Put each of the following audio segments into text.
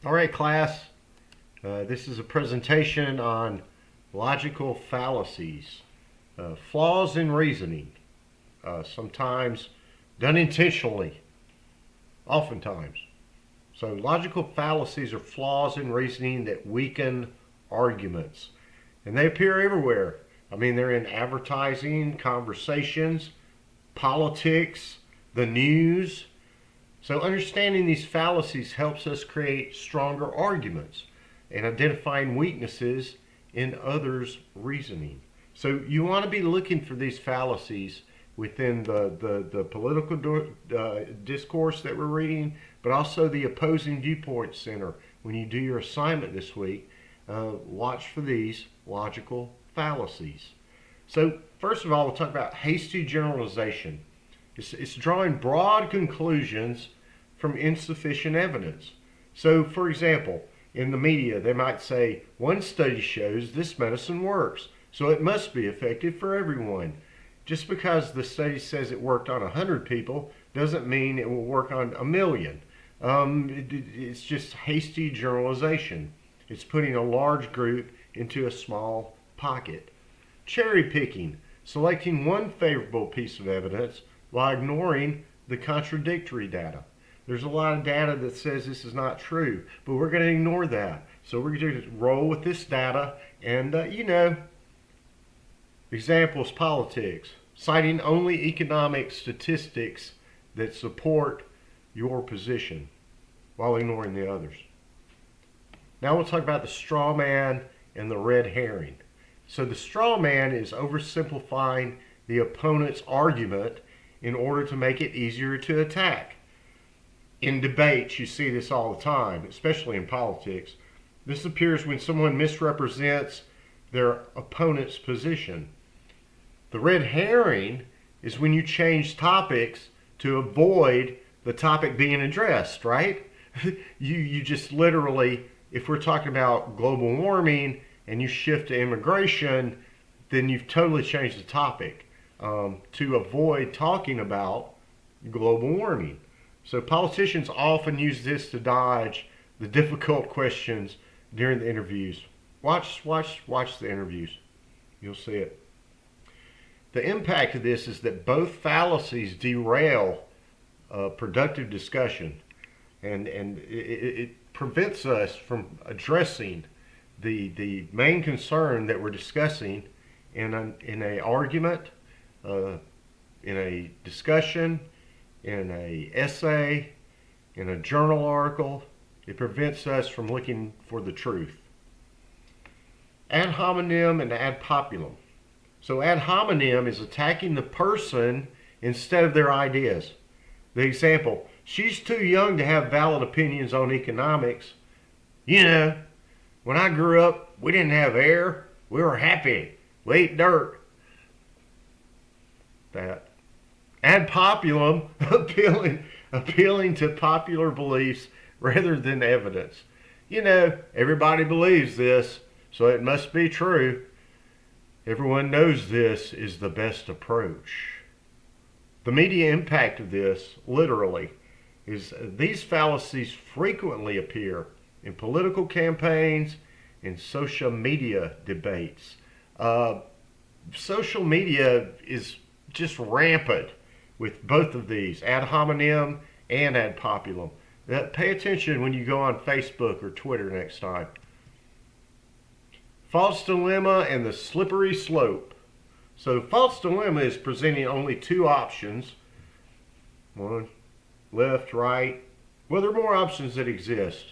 All right, class. This is a presentation on logical fallacies, flaws in reasoning, sometimes done intentionally, oftentimes. So logical fallacies are flaws in reasoning that weaken arguments, and they appear everywhere. I mean, they're in advertising, conversations, politics, the news. So understanding these fallacies helps us create stronger arguments and identifying weaknesses in others' reasoning. So you want to be looking for these fallacies within the political discourse that we're reading, but also the opposing viewpoint center. When you do your assignment this week, watch for these logical fallacies. So first of all, we'll talk about hasty generalization. It's drawing broad conclusions from insufficient evidence. So, for example, in the media, they might say, one study shows this medicine works, so it must be effective for everyone. Just because the study says it worked on 100 people doesn't mean it will work on 1,000,000. It's just hasty generalization. It's putting a large group into a small pocket. Cherry picking, selecting one favorable piece of evidence while ignoring the contradictory data. There's a lot of data that says this is not true, but we're going to ignore that. So we're going to roll with this data and, examples, politics, citing only economic statistics that support your position while ignoring the others. Now we'll talk about the straw man and the red herring. So the straw man is oversimplifying the opponent's argument in order to make it easier to attack. In debates, you see this all the time, especially in politics. This appears when someone misrepresents their opponent's position. The red herring is when you change topics to avoid the topic being addressed, right? You just literally, if we're talking about global warming and you shift to immigration, then you've totally changed the topic to avoid talking about global warming. So politicians often use this to dodge the difficult questions during the interviews. Watch the interviews. You'll see it. The impact of this is that both fallacies derail productive discussion, and it prevents us from addressing the main concern that we're discussing in an argument, in a discussion, in an essay, in a journal article. It prevents us from looking for the truth. Ad hominem and ad populum. So ad hominem is attacking the person instead of their ideas. The example, she's too young to have valid opinions on economics. You know, when I grew up, we didn't have air. We were happy. We ate dirt. That. Ad populum, appealing to popular beliefs rather than evidence. You know, everybody believes this, so it must be true. Everyone knows this is the best approach. The media impact of this, literally, is these fallacies frequently appear in political campaigns and social media debates. Social media is just rampant with both of these, ad hominem and ad populum. Pay attention when you go on Facebook or Twitter next time. False dilemma and the slippery slope. So false dilemma is presenting only two options. One, left, right. Well, there are more options that exist.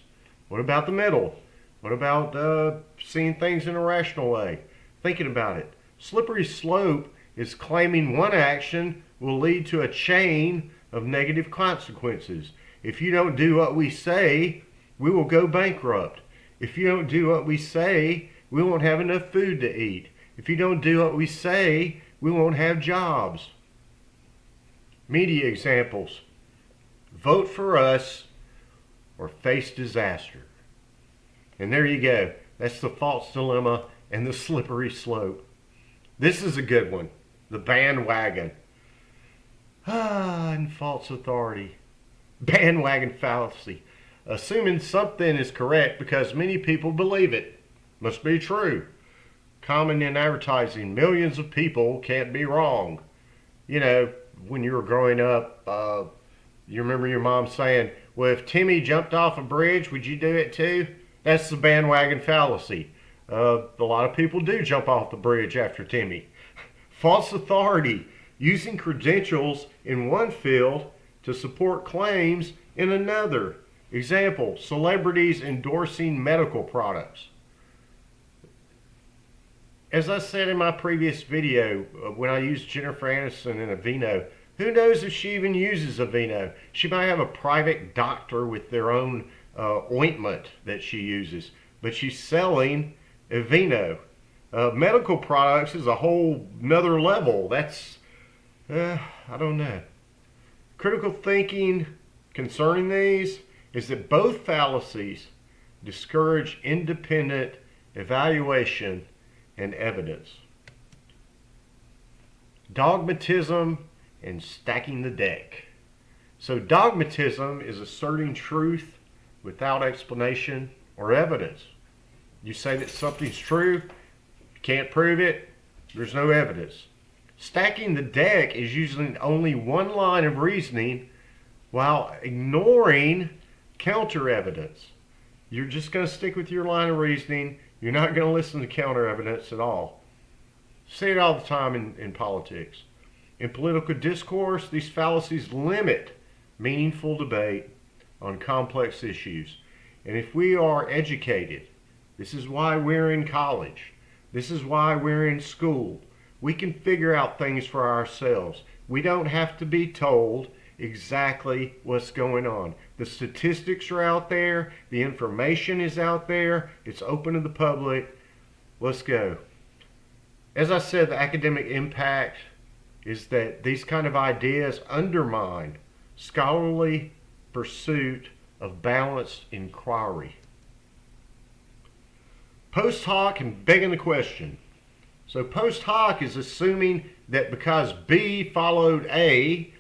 What about the middle? What about seeing things in a rational way? Thinking about it. Slippery slope is claiming one action will lead to a chain of negative consequences. If you don't do what we say, we will go bankrupt. If you don't do what we say, we won't have enough food to eat. If you don't do what we say, we won't have jobs. Media examples. Vote for us or face disaster. And there you go. That's the false dilemma and the slippery slope. This is a good one. The bandwagon. And false authority. Bandwagon fallacy. assuming something is correct because many people believe it. Must be true. Common in advertising, millions of people can't be wrong. You know, when you were growing up, you remember your mom saying, well, if Timmy jumped off a bridge, would you do it too? That's the bandwagon fallacy. A lot of people do jump off the bridge after Timmy. False authority, using credentials in one field to support claims in another. Example, celebrities endorsing medical products. As I said in my previous video, when I used Jennifer Aniston in Aveeno, who knows if she even uses Aveeno? She might have a private doctor with their own ointment that she uses, but she's selling Aveeno. Medical products is a whole nother level. That's, I don't know. Critical thinking concerning these is that both fallacies discourage independent evaluation and evidence. Dogmatism and stacking the deck. So dogmatism is asserting truth without explanation or evidence. You say that something's true, you can't prove it, there's no evidence. Stacking the deck is using only one line of reasoning while ignoring counter evidence. You're just going to stick with your line of reasoning. You're not going to listen to counter evidence at all. See it all the time in politics. In political discourse, these fallacies limit meaningful debate on complex issues. And if we are educated, this is why we're in college, this is why we're in school, we can figure out things for ourselves. We don't have to be told exactly what's going on. The statistics are out there, the information is out there, it's open to the public. Let's go. As I said, the academic impact is that these kind of ideas undermine scholarly pursuit of balanced inquiry. Post hoc and begging the question. So post hoc is assuming that because B followed A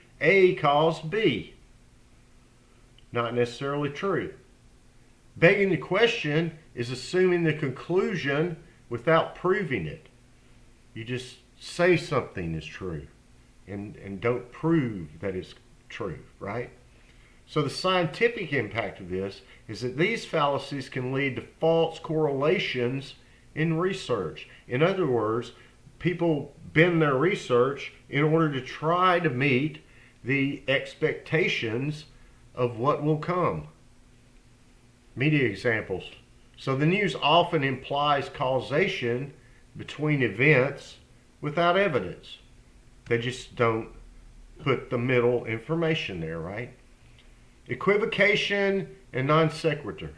caused B. Not necessarily true. Begging the question is assuming the conclusion without proving it. You just say something is true and don't prove that it's true, right? So the scientific impact of this is that these fallacies can lead to false correlations in research. In other words, people bend their research in order to try to meet the expectations of what will come. Media examples. So the news often implies causation between events without evidence. They just don't put the middle information there, right? Equivocation and non sequitur.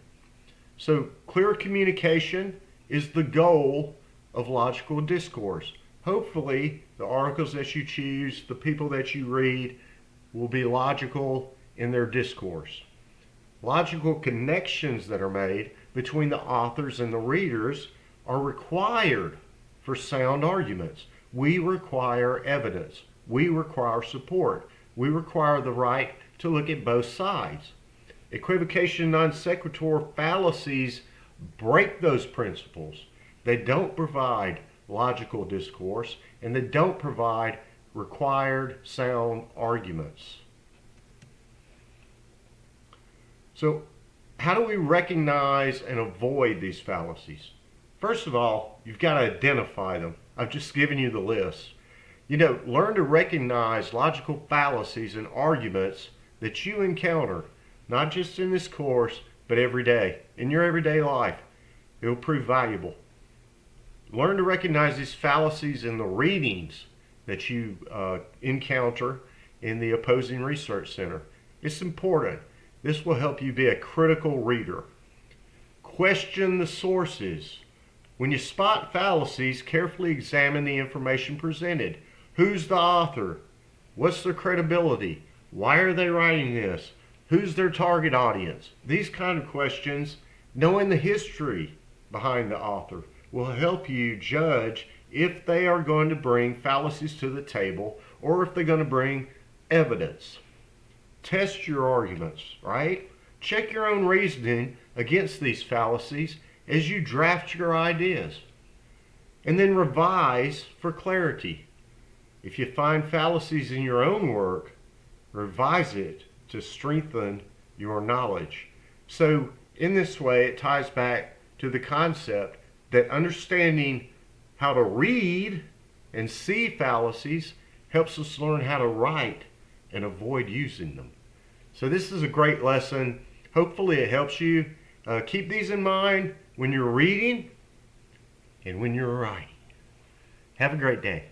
So clear communication is the goal of logical discourse. Hopefully the articles that you choose, the people that you read, will be logical in their discourse. Logical connections that are made between the authors and the readers are required for sound arguments. We require evidence. We require support. We require the right to look at both sides. Equivocation, non sequitur fallacies break those principles. They don't provide logical discourse, and they don't provide required sound arguments. So how do we recognize and avoid these fallacies? First of all, you've got to identify them. I've just given you the list. Learn to recognize logical fallacies and arguments that you encounter, not just in this course, but every day, in your everyday life. It will prove valuable. Learn to recognize these fallacies in the readings that you encounter in the opposing research center. It's important. This will help you be a critical reader. Question the sources. When you spot fallacies, carefully examine the information presented. Who's the author? What's their credibility? Why are they writing this? Who's their target audience? These kind of questions, knowing the history behind the author, will help you judge if they are going to bring fallacies to the table or if they're going to bring evidence. Test your arguments, right? check your own reasoning against these fallacies as you draft your ideas. And then revise for clarity. If you find fallacies in your own work, revise it to strengthen your knowledge. So in this way, it ties back to the concept that understanding how to read and see fallacies helps us learn how to write and avoid using them. So this is a great lesson. Hopefully it helps you. Keep these in mind when you're reading and when you're writing. Have a great day.